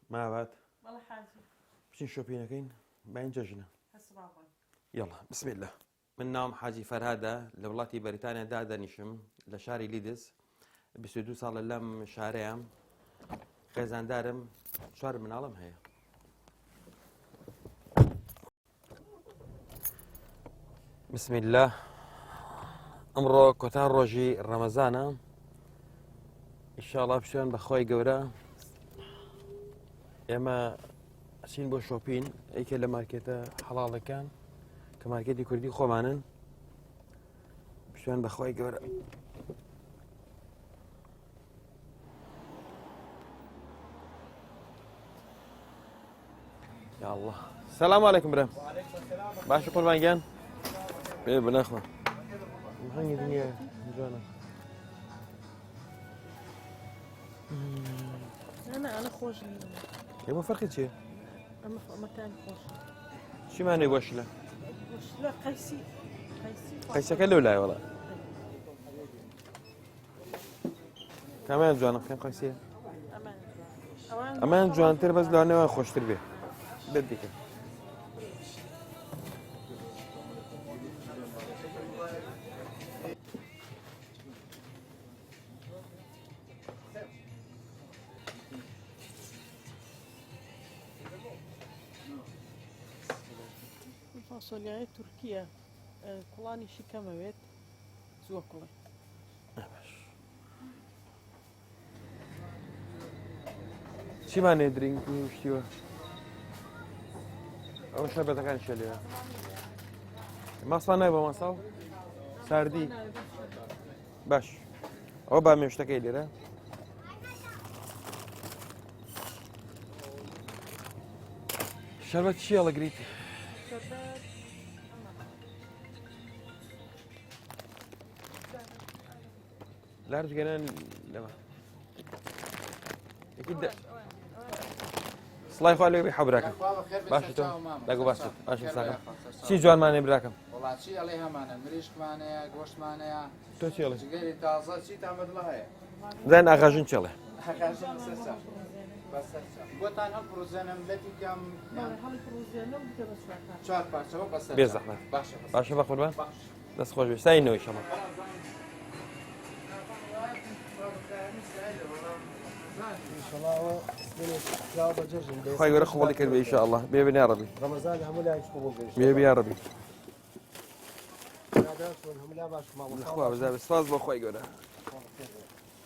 ماوات والله حاجة بچین شۆپینەکەین باین جەژنە. هسه يلا بسم الله. من ناوم حاجی فەرهادە لە وڵاتی بەریتانیادا دانیشم لە شاری لیدز 22 ساڵە لەم شارەیەم خێزاندارم 4 مناڵم هەیە. بسم الله. ئەمڕۆ کۆتان ڕۆژی ڕەمەزانە ئینشاڵڵا پشتیوان بەخوای گەورە ئێمە ئەچین بۆ شۆپین ئەیکە لە مارکێتە حەڵاڵەکان کە مارکێتی کوردی خۆمانن پشتیوان بەخوای گەورە. یا الله. سلام علیکم برام. باشە قوربانگیان بێ بنەخۆ هەنگی دنیا جوانە. أنا خوش ئێمە فەرقی چییە؟ أما مكان خوش چیمانەی وەش لە وش لا قيسي قەیسەکە لەو لای وەڵا کامیان جوانە بکەم قەیسیە ئەمان جوانتر بەس لەوانەوە خۆشتر بێ بێت دیکە. فاصوليا تركيا كلاني شي كمويت زوكله چیمانێ درینگ و شتیوە ئەو شەربەتەکان شە لێە ماسڵان نای بە ماساڵ ساردی باش ئەوە با مێشتەکەی لێرە شەربەت چیە لەگریت لارج گەنان لەمە سڵای خوا لێ حەبراکەم باشە تۆ لەگو باشت باش ساکەم چی جوانمانێ براکەم وڵاتی ئەڵێ هەمانە مریشکمانەیە گۆشتمانەیە تۆ چێڵێ جگەری تازە چی تامەدڵە هەیە زان ئاغاژن چێڵێ بۆتان هەڵپڕوزێنم بەتیکەم چوار پارچەوە بەسەر بێ زەحمەت باشە بە قوربان دەست خۆش بێ ساینەوەی شەمە خی گەورە خۆڵی کرد بە ئینشاءالله بێ بێ یا ڕەبی رمضان هم لا يشكو بێ بێ یا ڕەبی هم لا باش ما خوا بزاف سپاس بۆ خۆی گەورە.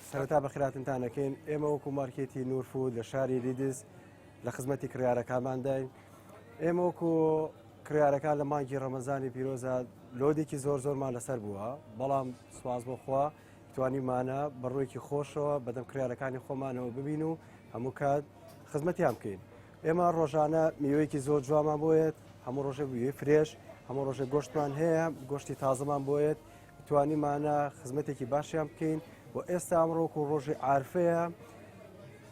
سەرەتا بەخیراتتانەکەین ئێمە وەکو مارکێتی نورفود لە شاری لیدز لە خزمەتی کڕیارەکانمانداین. ئێمە وەکو کڕیارەکان لە مانگی ڕەمەزانی پیرۆزە لۆدێکی زۆرمان لەسەر بووە بەڵام سواز بۆخوا توانیمانە بەڕوویەکی خۆشەوە بەدەم کڕیارەکانی خۆمانەوە ببین و هەموو کات خزمەتیان بکەین. ئێمە ڕۆژانە میوەیەکی زۆر جوانمان بۆیت هەموو ڕۆژە بووی فرێش هەموو ڕۆژە گۆشتمان هەیە گۆشتی تازەمان بۆیت توانیمانە خزمەتێکی باشیان بکەین و ئێستا ئەمڕۆکو ڕۆژی عارفەیە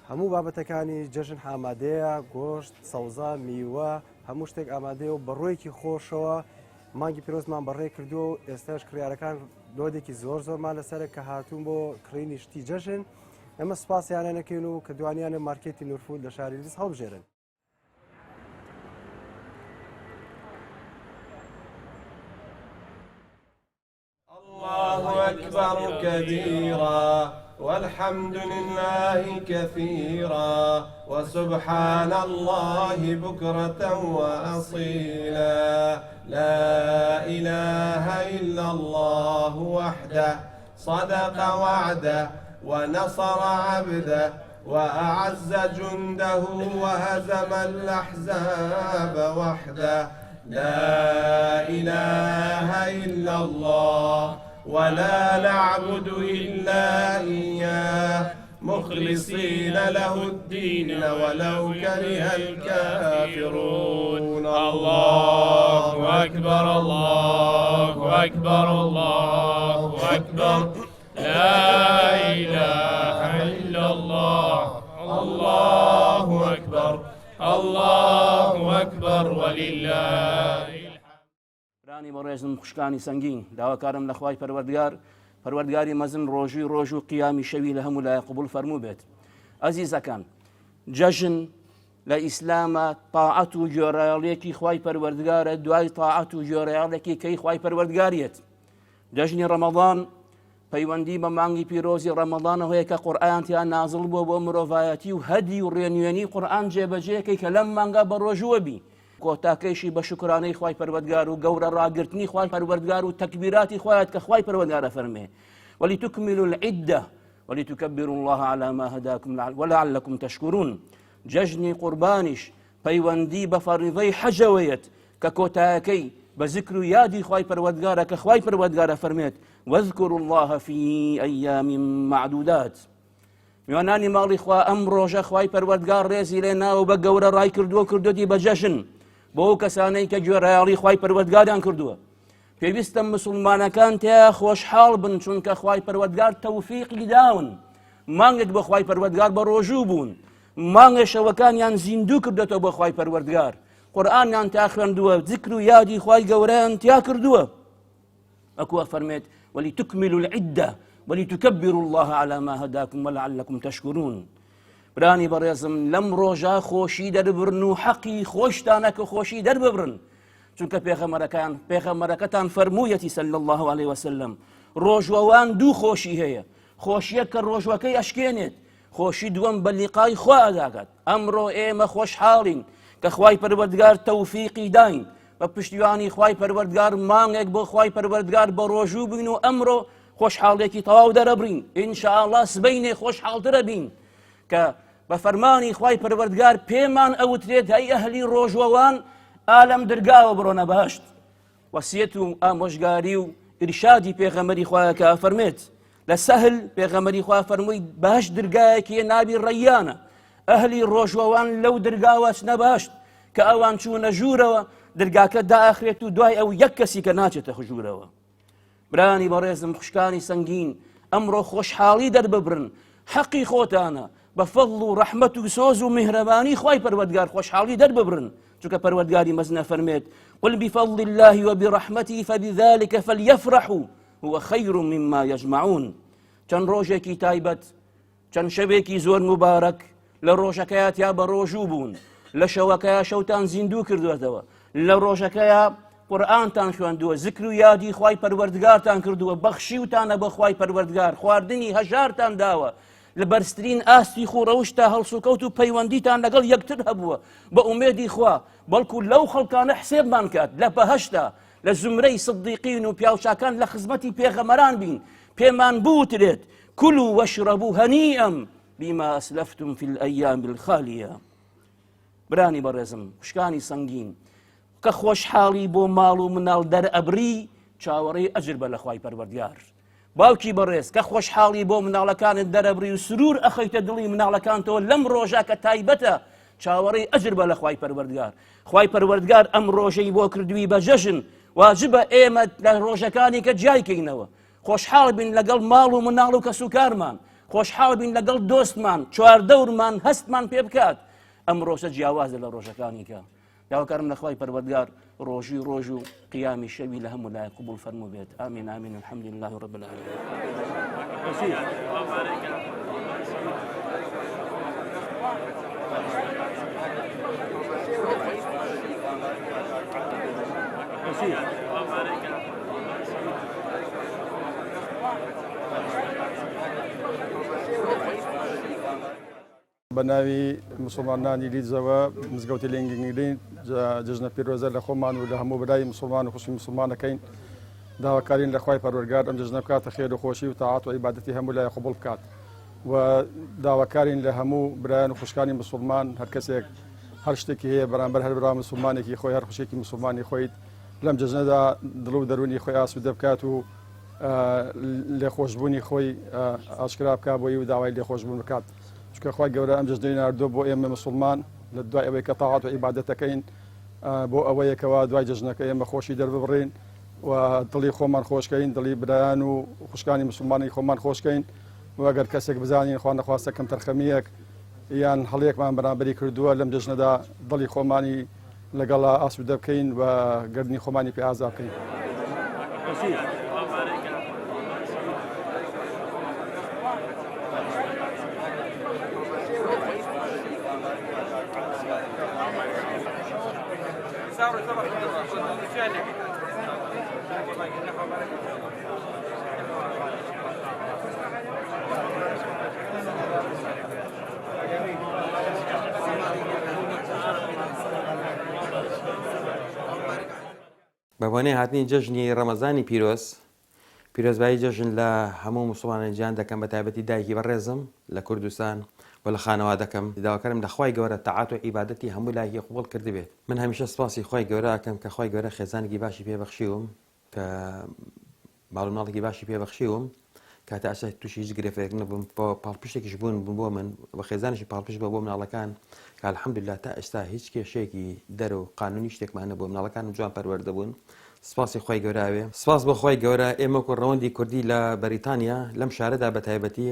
هەموو بابەتەکانی جەژن ئامادەیە گۆشت سەوزا میوە هەموو شتێک ئامادەیە و بەڕوویەکی خۆشەوە مانگی پیرۆزمان بەڕێ کردو و ئێستاش کڕیارەکان لۆدێکی زۆرمان لەسەر کە هاتوون بۆ کڕینی شتی جەژن ئەمە سپاسیانە نەکەین و کە دوانیانە مارکێتی نورفود لە شاری لیدز هەڵبژێرن. الله أكبر كبيرا والحمد لله كثيرا وسبحان الله بكرة وأصيلا لا إله إلا الله وحده صدق وعده ونصر عبده وأعز جنده وهزم الأحزاب وحده لا إله إلا الله ولا نعبد إلا إياه مخلصين له الدين ولو كره الكافرون. الله أكبر الله أكبر الله أكبر لا إله إلا الله الله أكبر الله أكبر ولله برانی بە ڕێزم خوشکانی سەنگین داواکارم لە خوای پەروەردگاری مەزن ڕۆژی ڕۆژ و قیامی شەوی لە هەموو لای قبول فەرموو بێت. ئەزیزەکان جەژن لە ئیسلامە تاعەت و گوێڕایەڵێکی خوای پەروەردگارە دوای تاعەت و گوێڕایەڵێکی کەی خوای پەروەردگاریەت. جەژنی ڕەمەضان پەیوەندی بە مانگی پیرۆزی ڕەمەضانە هۆیە کە قورئانیان نازڵ بووە بۆ مرۆڤایەتی و هەدی و ڕێنوێنی قورئان جێبەجێیەکەی کە لەم مانگا بە ڕۆژوە بی کۆتاکەیشی بە شکرانەی خوای پەروەردگار و گەورە ڕاگررتنی خوای پەروەردگار و تەکبیراتی خوایەت کە خوای پەروەردگارە فەرمێ وەلیتوکملوا العیدە ولتكبروا الله على ما هداكم ولعلكم تشكرون. جەژنی قوربانیش پەیوەندی بە فەریضەی حەجەوەیەت کە کۆتایەکەی بە ذکر و یادی خوای پەروەردگارە کە خوای پەروەردگارە فەرمێت واذكروا الله في أيام معدودات. میوانانی ماڵی خوا ئەم ڕۆژە خوای پەروەردگار ڕێزی لێ ناوە بە گەورە ڕای کردووە کردوەتی بە جەژن بۆ ئەو کەسانەی کە گوێڕایەڵی خوای پەروەردگاریان کردووە. پێویستە مسلمانەکان تیا خۆشحاڵ بن چونکە خوای پەروەردگار تەوفیقی داون. مانگێک بە خوای پەروەردگار بە ڕۆژوو بوون، مانگە شەوەکانیان زیندوو کردێتەوە بە خوای پەروەردگار، قورئانیان تا خوێندووە، ذکر و یادی خوای گەورەیان تیا کردووە. ئەکوە فەرمێت ولتكملوا العدة ولتكبروا الله على ما هداكم ولعلكم تشكرون. برانی بەڕێزم لەم ڕۆژە خۆشی دەربرن و حەقی خۆشتانە کە خۆشی دەرببرن چونکە پێغەمبەرەکەتان فەرموویەتی صلی الله عليه وسلم ڕۆژوەوان دوو خۆشی هەیە، خۆشیەک کە ڕۆژوەکەی ئەشکێنێت، خۆشی دووەم بە لیقای خوا ئەداگات. ئەمڕۆ ئێمە خۆشحاڵین کە خوای پەروەردگار تەوفیقی داین بە پشتیوانی خوای پەروەردگار مانگێک بۆ خوای پەروەردگار بە ڕۆژوو بین و ئەمڕۆ خۆشحاڵێکی تەواو دەرەبرین، ئینشاءالله سبەینێ خۆشحاڵترە بین کە بە فەرمانی خوای پەروەردگار پێمان ئەوترێت هەی ئەهلی ڕۆژوەوان ئالەم دەرگاوە بڕۆنە بەهەشت. وەسیەت و ئامۆژگاری و ئیرشادی پێغەمبەری خوایەکە فەرمێت لە سەهل پێغەمبەری خوا فەرمووی بەهەشت دەرگایەکی ناوی ڕەیانە، ئەهلی ڕۆژوەوان لەو دەرگاوە چنە بەهەشت کە ئەوان چوونە ژوورەوە دەرگاکە دائەخرێت و دوای ئەو یەک کەسی کە ناچێتە ژوورەوە. برانی بەڕێزم خوشکانی سەنگین ئەمڕۆ خۆشحاڵی دەرببرن، حەقی خۆتانە بە فەضڵ و ڕەحمەت و سۆز و میهرەبانی خوای پەروەردگار خۆشحاڵی دەرببرن چونکە پەروەردگاری مەزنە فەرمێت قل بفضل الله وبرحمته فبذلك فليفرحوا هو خير مما يجمعون. چەند ڕۆژێکی تایبەت، چەند شەوێکی زۆر مبارەک لە ڕۆژەکەیە یا بە ڕۆژوو بوون، لە شەوەکەیە شەوتان زیندوو کردوێتەوە، لە ڕۆژەکەیە قورئانتان خوێندووە، ذکر و یادی خوای پەروەردگارتان کردووە، بەخشیوتانە بە خوای پەروەردگار، خواردنی هەژارتان داوە، لە بەرزترین ئاستی خوڕەوشتا هەڵسوکەوت و پەیوەندیتان لەگەڵ یەکتر هەبووە بە ئومێدی خوا، بەڵکو لەو خەڵکانە حسێبمان کات لە بەهەشتا لە زمرەی سدیقین و پیاوچاکان لە خزمەتی پێغەمبەران بین. پێمان بوترێت كلوا واشربوا هنيئا بما أسلفتم في الأيام الخالية. برانی بەڕێزم خوشکانی سەنگین کە خۆشحاڵی بۆ ماڵ و مناڵ دەرئەبری چاوەڕێی ئەجر بە لە خوای پەروەردگار. باوکی بەڕێز کە خۆشحاڵی بۆ مناڵەکانت دەرەبری و سرور ئەخەیتە دڵی مناڵەکانتەوە لەم ڕۆژە کە تایبەتە چاوەڕێی ئەجر بە لە خوای پەروەردگار. خوای پەروەردگار ئەم ڕۆژەی بۆ کردووی بە جەژن، واجبە ئێمە لە ڕۆژەکانی کە جایکەینەوە خۆشحاڵ بین لەگەڵ ماڵ و مناڵ و کەسوکارمان، خۆشحاڵ بین لەگەڵ دۆستمان، چواردەورمان، هەستمان پێ بکات. ئەم ڕۆژە جیاوازە لە ڕۆژەکانی کە داواکارم لە خوای پەروەردگار ڕۆژی ڕۆژ و قیامی شەوی لە هەموو لایە قبول فەرموو بێت. ئامین ئامین الحەمد لله رب العالمین. بە ناوی مسلمانانی لیدزەوە مزگەوتی لێنگنگرین جژنە پیرۆزە لە خۆمان و لە هەموو برای مسلمان و خوشی مسلمانەکەین داواکارین لە خوای پەروەردگار ئەم جژنە بکاتە خێر و خۆشی و تاعات و عیبادەتی هەموو لای قبول بکات و داواکارین لە هەموو برایان و خوشکانی مسلمان هەر کەسێک هەر شتێکی هەیە بەرامبەر هەر برا مسلمانێکی خۆی هەر خوشێکی مسلمانی خۆیت لەم جژنەدا دڵ و دەرونی خۆی ئاسوودە بکات و لێخۆشبوونی خۆی ئاشکرا بکات بۆی و داوای لێخۆشبوون بکات. چونکە خوای گەورە ئەم جژنەی ناردووە بۆ ئێمە مسلمان لە دوای ئەوەی کە تاعات و عیبادەتەکەین بۆ ئەوەیەکەوە دوای جژنەکە ئێمە خۆشی دەرببڕین و دڵی خۆمان خۆشکەین، دڵی برایان و خوشکانی مسلمانی خۆمان خۆشکەین و ئەگەر کەسێک بزانین خوا نەخواستە کەم تەرخەمیەک یان هەڵەیەکمان بەرامبەری کردووە لەم جژنەدا دڵی خۆمانی لەگەڵا ئاسوودە بکەین و گردنی خۆمانی پێ ئازا بکەین. بەوانەیە هاتنی جەژنی ڕەمەزانی پیرۆزبایی جەژن لە هەموو موسڵمانە جیان دەکەم بە تایبەتی دایکی بەڕێزم لە کوردستان و لە خانەوا دەکەم داواکەرم لە خوای گەورە تەعات و عیبادەتی هەموو لایەکی قوبڵ کردبێت من هەمیشە سپاسی خوای گەورە ئەکەم کە خوای گەورە خێزانێکی باشی پێبەخشیوم کە باڵوماڵێکی باشی پێبەخشیوم کاتە ئەسا تووشی هیچ گرێفێک نەبووم پاڵپشتێکیش بوون بۆ من بە خێزانشی پاڵپشت بە بۆ مناڵەکان کە الحەمدوللا تا ئێستا هیچ کێشەیەکی دەر و قانونی شتێکمان نەبوو مناڵەکانم جوان پەروەردە بوون سپاسی خۆی گەوراوێ سپاس بۆ خۆی گەورە ئێمە ڕەوەندی کوردی لە بەریتانیا لەم شارەدا بە تایبەتی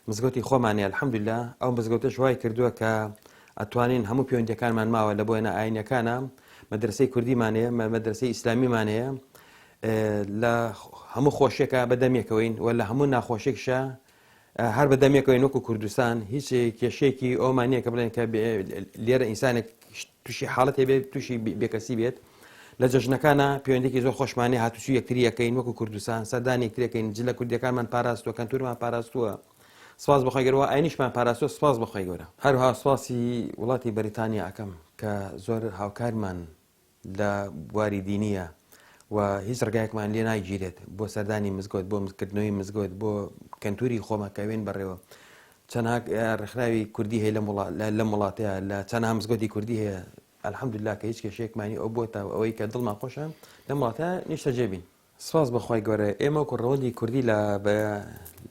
مزگەوتی خۆمانێ الحەمدوللا ئەو مزگەوتەش وای کردووە کە ئەتوانین هەموو پەیوەندیەکانمان ماوە لە بۆیە ئاینەکانە مەدرسەی کوردیمانەیە مەدرسەی ئیسلامیمانەیە لە هەموو خۆشیێکە بەدەمێکەوەین و لە هەموو ناخۆشێکشە هەر بەدەمێکەوەین وەکو کوردستان هیچ کێشەیەکی ئەومانیە کە بڵێن کە لێرە ئینسانێک تووشی حاڵەتێ بێت تووشی بێکەسی بێت لە جەژنەکانە پەیوەندێکی زۆر خۆشمانی هاتوچوو یەکتری یەکەین وەکو کوردستان سەردانی یەکترەکەین جلە کوردیەکانمان پاراستووە کەنتورمان پاراستووە سپاس بەخۆی گەورە ئاینیشمان پاراستووە سپاس بەخۆی گەورە هەروها سپاسی وڵاتی بەریتانیا ئەەکەم کە زۆر هاوکارمان لە بواری دینیە و هیچ ڕگایەکمان لێ ناگیرێت بۆ سەردانی مزگەوت بۆ کردنەوەی مزگەوت بۆ کەنتوری خۆمەکەوێن بەڕێوە چەند ڕێکخراوی کوردی هەیە لە وڵاتەیە لە چەند مزگەوتی کوردی هەیە الحەمدوللا کە هیچ کێشەیەکمانی ئەو بۆتە ئەوەی کە دڵمان خۆشە لەم وڵاتە نیشتە جێبین سپاس بەخوای گەورە ئێمە کوڕەوەندی کوردی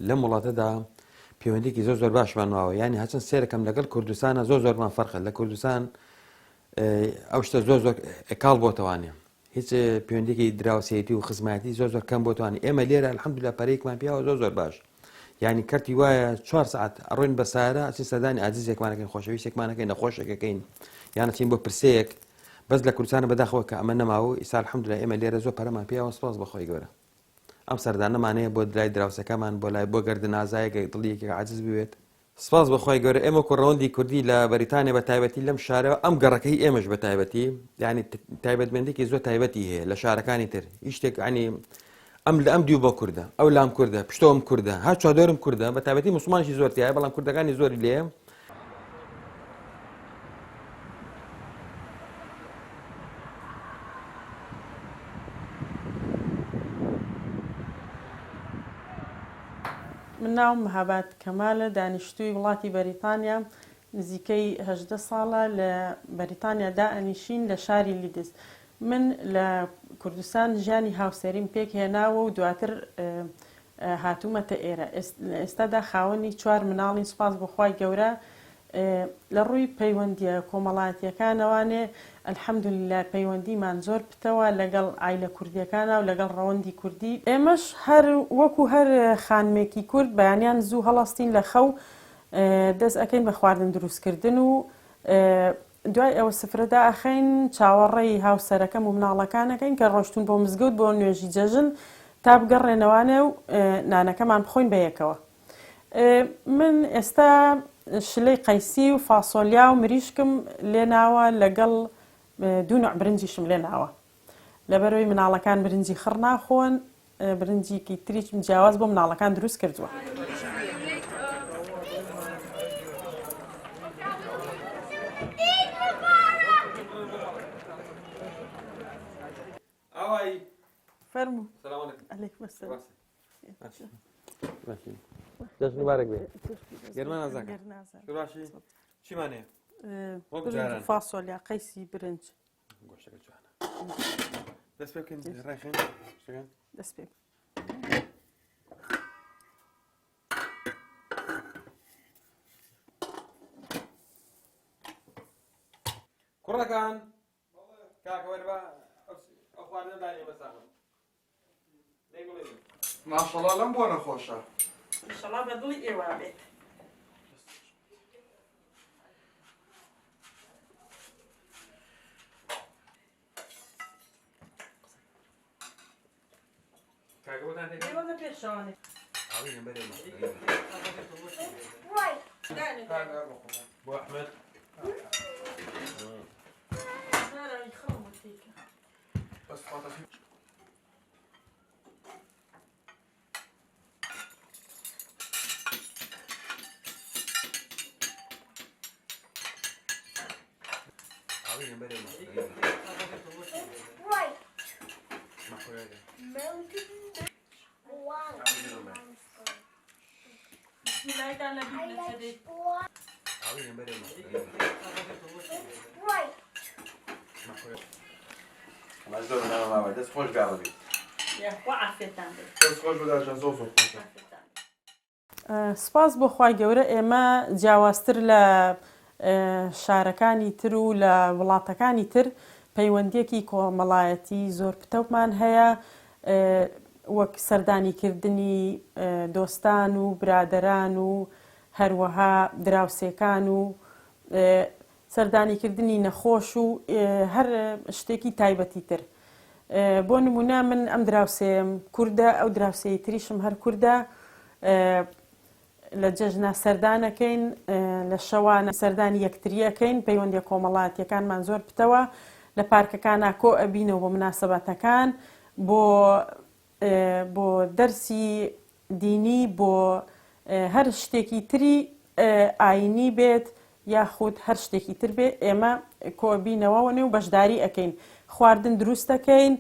لەم وڵاتەدا پەیوەندێکی زۆر باشمان ماوە یعنی هەچەند سێرەکەم لەگەڵ کوردستانە زۆرمان فەرقە لە کوردستان ئەو شتە زۆر ئەکاڵ بۆتەوانێ هیچ پەیوەندێکی دراوسێتی و خزمەتی زۆر کەم بۆتوانانی ئێمە لێرە الحەمدوللا پەرەیەکمان پیاوە زۆر باش یعنی کەرتی وایە 4 ساعت ئەڕۆین بە سارە ئەچین سەردانی ئازیزێکمانەکەین خۆشەویستێکمانەکەین نەخۆشێکەکەین یانە چین بۆ پرسەیەک بەس لە کوردستانە بەداخەوە کە ئەمە نەماوە ئیسا الحەمدوللا ئێمە لێرە زۆر پەرەمان پیاوە سپاس بەخۆی گەورە ئەم سەردانەمانەیە بۆ درای دراوسەکەمان بۆ لای بۆ گەردن ئازایەکە دڵیەکی عاجز بوێت سپاس بەخۆی گەورە ئێمە کوڕەوەندی کوردی لە بەریتانیا بە تایبەتی لەم شارەوە ئەم گەڕەکەی ئێمەش بە تایبەتی یعنی تایبەتمەندێکی زۆر تایبەتی هەیە لە شارەکانی تر هیچ شتێک عنی ئەم لە ئەم دیو بۆ کووردە ئەو لام کووردە پشتۆم کووردە هەر چوادۆرم کووردە بە تایبەتی موسڵمانشی زۆرتیایە بەڵام کوردەکانی زۆری لێ من ناوم مەهاباد کەمالە دانیشتووی وڵاتی بەریتانیا نزیکەی 18 ساڵە لە بەریتانیا دائەنیشین لە شاری لیدز من لە کوردستان ژیانی هاوسەریم پێک هێناوە و دواتر هاتوومەتە ئێرە ئێستادا خاوەنی 4 مناڵی سوپاس بەخوای گەورە لە ڕووی پەیوەندیە کۆمەڵایەتیەکانەوانێ الحەمدوللا پەیوەندیمان زۆر پتەوە لەگەڵ ئایلە کوردیەکانە و لەگەڵ ڕەوەندی کوردی ئێمەش هەر وەکو هەر خانمێکی کورد بەیانیان زوو هەڵاستین لە خەو دەست ئەەکەین بە خواردن دروستکردن و دوای ئەوە سفرەدا ئەخەین چاوەڕێی هاوسەرەکەم و مناڵەکانەکەین کە ڕۆشتون بۆ مزگەوت بۆ نوێژی جەژن تا بگەڕێنەوانێ و نانەکەمان بخۆین بەیەکەوە من ئێستا شلەی قەیسی و فاسۆلیا و مریشکم لێناوە لەگەڵ 2 نوع برنجیشم لێناوە لەبەرەوەی مناڵەکان برنجی خڕ ناخۆن برنجێکی تریچ جیاواز بۆ مناڵەکان دروست کردووە فەرموو عەلەیکوم ئەسسەلام جەژن مبارەک بێ گەرمە نازانکە باشی چیمانەیە برنج فاسۆلیا قەیسی برنج گۆشتەکە جوانە دەست پێ بکەین ڕێخین دەست پێ کوڕەکان کاکە وەرە بە ئەو خواردنە دانێ بەساغم ماشەڵڵا لەم بۆ نەخۆشە ئینشەڵڵا بە دڵی ئێوە بێت کاکە بۆتان ئێوە پێشەوانێ بۆ ئەحمەد ناراوی خەڵمەتێکە دەست خۆش گاڵبی دەست خۆش بداژان زۆر زۆر خۆشە. سپاس بۆ خوای گەورە ئێمە جیاوازتر لە شارەکانی تر و لە وڵاتەکانی تر پەیوەندیەکی کۆمەڵایەتی زۆر پتەومان هەیە وەک سەردانیکردنی دۆستان و برادەران و هەروەها دراوسێکان و سەردانیکردنی نەخۆش و هەر شتێکی تایبەتی تر. بۆ نمونە من ئەم دراوسێم کووردە ئەو دراوسێی تریشم هەر کووردە لە جەژنە سەردانەکەین لە شەوانە سەردانی یەکتریەکەین پەیوەندی کۆمەڵایەتیەکانمان زۆر پتەوە لە پارکەکانە کۆ ئەبینەوە بۆ مناسەبەتەکان بۆ دەرسی دینی بۆ هەر شتێکی تری ئاینی بێت یاخود هەر شتێکی تر بێ ئێمە کۆبینەوە نێو بەشداری ئەەکەین خواردن دروست دەکەین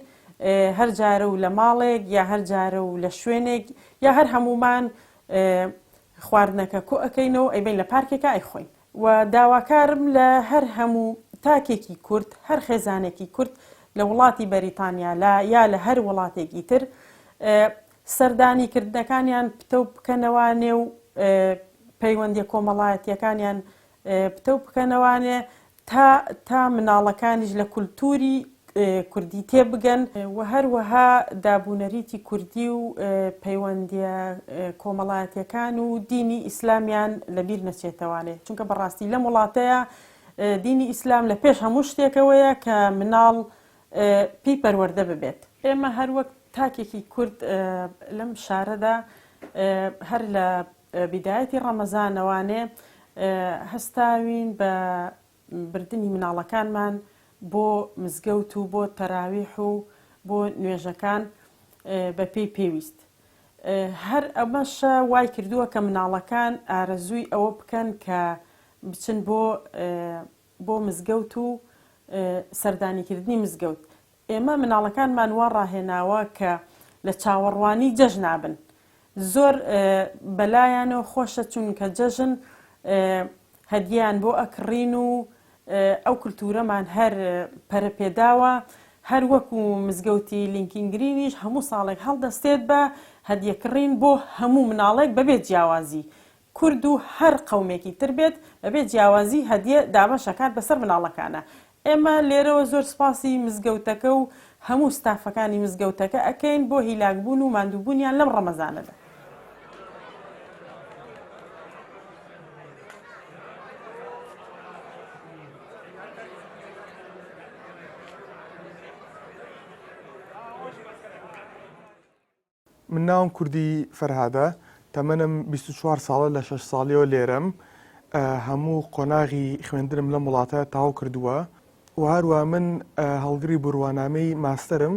هەر جارە و لە ماڵێک یا هەر جارە و لە شوێنێک یا هەر هەمومان خواردنەکە کۆ ئەەکەینەوە ئەیبین لە پارکێکە ئەیخۆین و داواکارم لە هەر هەموو تاکێکی کورد هەر خێزانێکی کورد لە وڵاتی بەریتانیا یا لە هەر وڵاتێکی تر سەردانیکردنەکانیان پتە بکەنەوە نێو پەیوەندی کۆمەڵایەتیەکانیان پتە بکەنەوانێ تا مناڵەکانیش لە کولتوری کوردی تێبگەن و هەروەها دابوونەریتی کوردی و پەیوەندیە کۆمەڵایەتیەکان و دینی ئیسلامیان لەبیر نەچێتەوانێ چونکە بەڕاستی لەم وڵاتەیە دینی ئیسلام لە پێش هەموو شتێکەوەیە کە مناڵ پێی پەروەردە ببێت. ئێمە هەروەک تاکێکی کورد لەم شارەدا هەر لە بیدایەتی ڕەمەزانەوانێ هەستاوین بە بردننی مناڵەکانمان بۆ مزگەوت و بۆ تەراویح و بۆ نوێژەکان بە پێی پێویست. هەر ئەمەشە وای کردووە کە مناڵەکان ئارەزووی ئەوە بکەن کە بچن بۆ مزگەوت و سەردانیکردنی مزگەوت. ئێمە مناڵەکانمان وا ڕاهێناوە کە لە چاوەڕوانی جەژن نابن. زۆر بەلایانەوە خۆشە چونکە جەژن هەدیان بۆ ئەکڕین و ئەو کولتورەمان هەر پەرەپێداوە هەر وەکو مزگەوتی لینکینگرینیش هەموو ساڵێک هەڵدەستێت بە هەدیەکڕین بۆ هەموو مناڵێک بەبێت جیاوازی کورد و هەر قەومێکی تر بێت بەبێت جیاوازی هەدیە دابەشەکات بەسەر مناڵەکانە. ئێمە لێرەوە زۆر سپاسی مزگەوتەکە و هەموو ستافەکانی مزگەوتەکە ئەکەین بۆ هیلاکبوون و ماندووبوونیان لەم ڕەمەزانەدا. من ناوم کوردی فەرهادە تەمەنم 24 ساڵە لە 6 ساڵیەوە لێرەم هەموو قۆناغی خوێندنم لەم وڵاتە تاو کردووە و هەروە من هەڵگری بڕوانامەی ماستەرم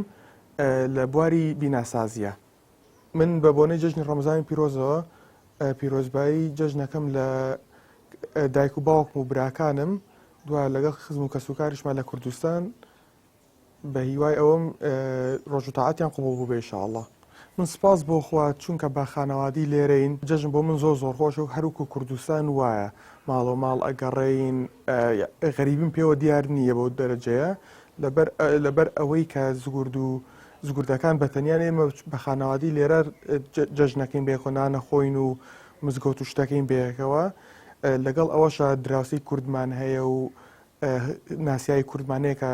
لە بواری بیناسازیە. من بە بۆنەی جەژنی ڕەمەزانی پیرۆزەوە پیرۆزبایی جەژنەکەم لە دایک و باوکم و براکانم دوای لەگەڵ خزم و کەسوکاریشمان لە کوردستان بە هیوای ئەوەم ڕۆژ و تاعەتیان قبوڵ بوو بێ ئینشاءڵڵا. من سپاس بۆ خوا چونکە بە خانەوادی لێرەین جەژن بۆ من زۆر خۆشە و هەروکو کوردستان وایە ماڵۆ ماڵ ئەگەڕێین غەریبیم پێوە دیار نییە بۆ دەرەجەیە لەبەر ئەوەی کە زگوردەکان بەتەنیان ئێمە بە خانەوادی لێرە جەژنەکەین بێخۆنانە خۆین و مزگەوت و شتەکەین بێکەوە لەگەڵ ئەوەشە دراوسی کوردمان هەیە و ناسیایی کوردمانەیە کە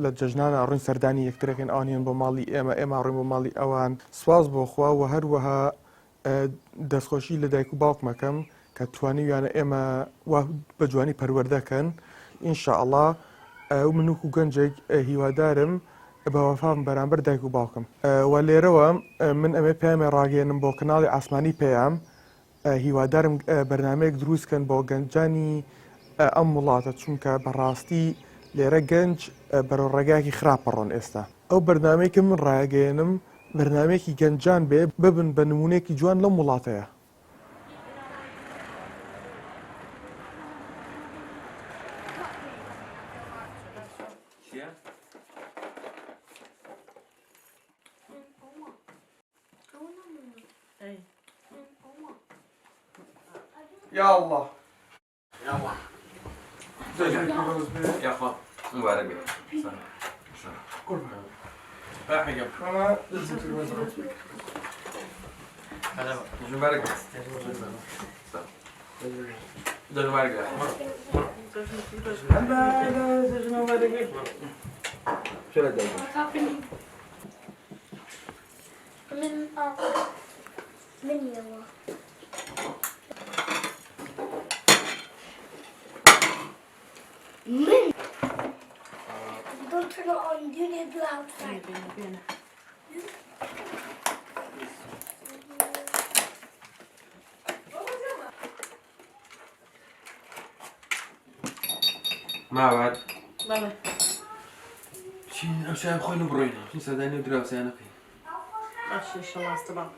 لە جەژنانە ڕووین سەردانی یەکترەکەن ئەوانیان بۆ ماڵی ئێمە ڕووین بۆ ماڵی ئەوان سواز بۆ خوا و هەروەها دەستخۆشی لە دایک و باوکمەکەم کە توانیویانە ئێمە بە جوانی پەروەردەکەن ئینشاءڵڵا و من وەکو گەنجێک هیوادارم بە وەفام بەرامبەر دایک و باوکم و لێرەوە من ئەمێ پێیامێ ڕاگەێنم بۆ کەناڵی ئاسمانی پێیام هیوادارم بەرنامەیەک دروستکەن بۆ گەنجانی ئەم وڵاتە چونکە بەڕاستی لێرە گەنج بەرەو ڕێگایەکی خراپەڕۆن ئێستا ئەو بەرنامەیەکە من ڕاگەێنم بەرنامەیەکی گەنجان بێ ببن بە نمونەیەکی جوان لەم وڵاتەیە. يا الله يا اخوان مبارك بك. مبارك بك. مبارك بك. شو لا من يلا من don't turn it on, you need the outside. ما بعد بله شي شايف خوي نبروينا شي ساداني ودراوسي انا فيه ماشي ان شاء الله تمام.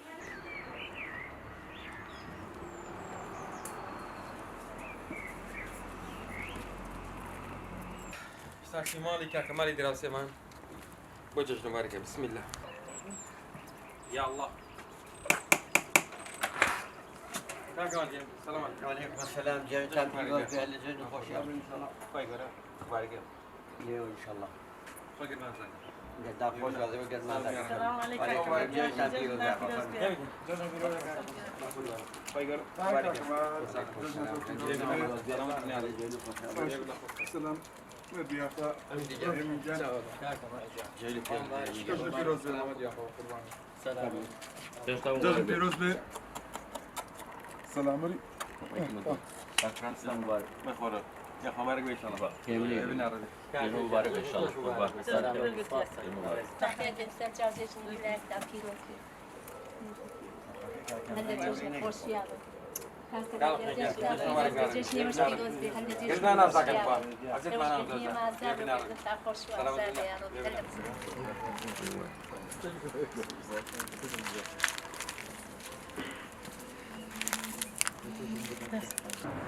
ساكي مالي كاكا مالي دراسي مان وجهك مباركة بسم الله يا الله كاكا مالي السلام عليكم وعليكم السلام جايتان بيقول في أهل الجنة خوش يا ان شاء الله كويس مباركة إيه إن شاء الله فقد ما زال قد خوش هذا وقد ما ذاك السلام عليكم. وعليكم جايتان بيقول السلام مديافة جاي بيروز بي سلام عليكم. السلام مبارك مخبرك يا اخو مبارك ان شاء الله كاملين مبارك ان شاء الله مبارك تحية جنسات جازيش نبلاك تأكيروكي هلا جوزنا خوش يابا قلنا انا ساكن فار عزيز ما انا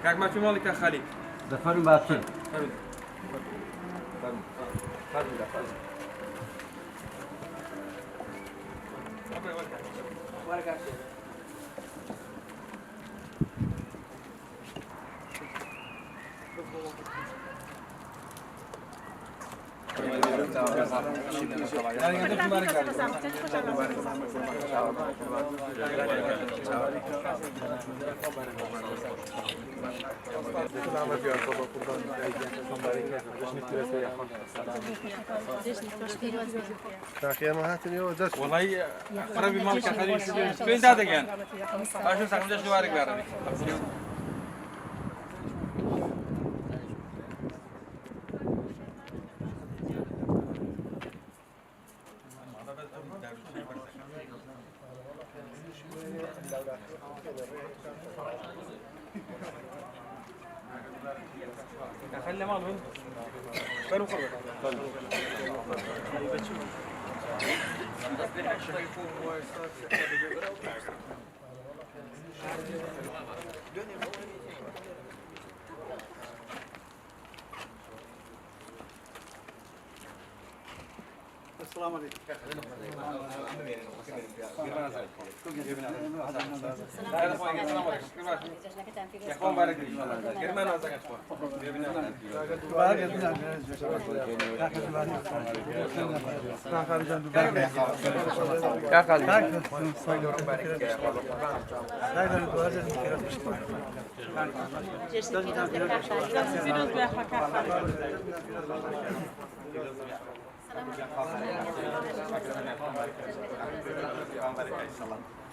كاك ما في مالك يا خالد دفن باطن والله قربي مالك يا خالد فين دادك يعني اشوف ساكن جاش دوارك بارك خلي مال وين فين خرج السلام عليكم يا اخوان بارك الله كرمان وزاك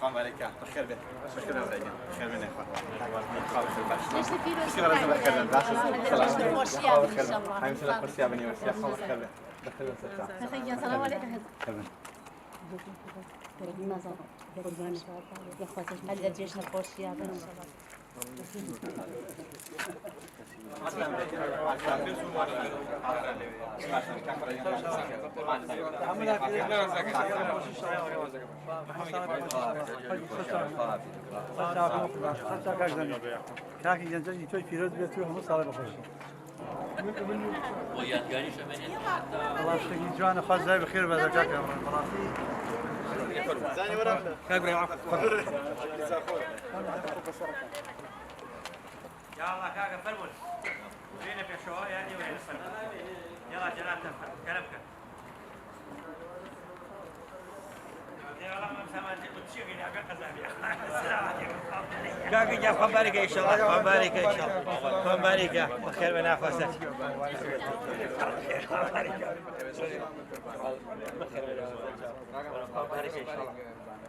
قام عليك بخير بك بخير بك بخير من ليش نفيروز السلام عليكم هل الجيش نخوش يا بن كاكي جنجي توي فيروز بيتو هم صار بخوش الله يشفيك جوانا خاص زي بخير بهذا يا مرافي كاك يا الله كاكا فرمون وين في شو يعني وين فرمون يلا جلالة كلامك كاكا جا خبرك ان شاء الله خبرك ان شاء الله خبرك بخير ونافست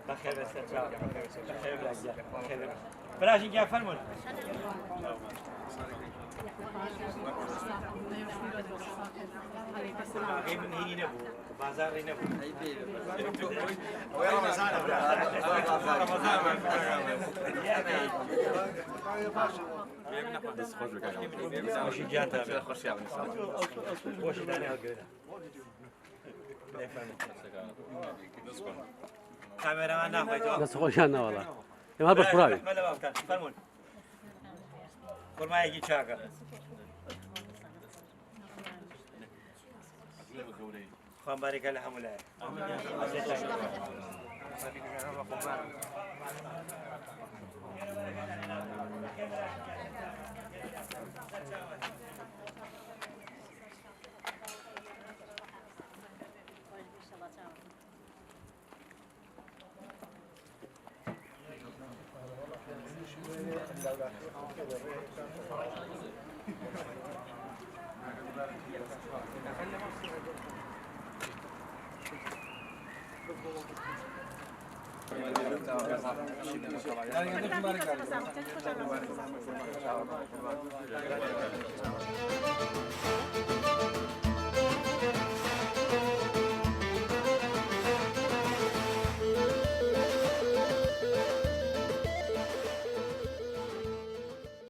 بخير بس بخير بلاش جا فرمون من هني نبو بازار نبو وين رمضان خوش جاتا خوش يا خوش داني كاميرا انا خويتو بس خوش انا والله ما بخراوي فرمون فرما يجي شاكر خان بارك الحمد لله يعني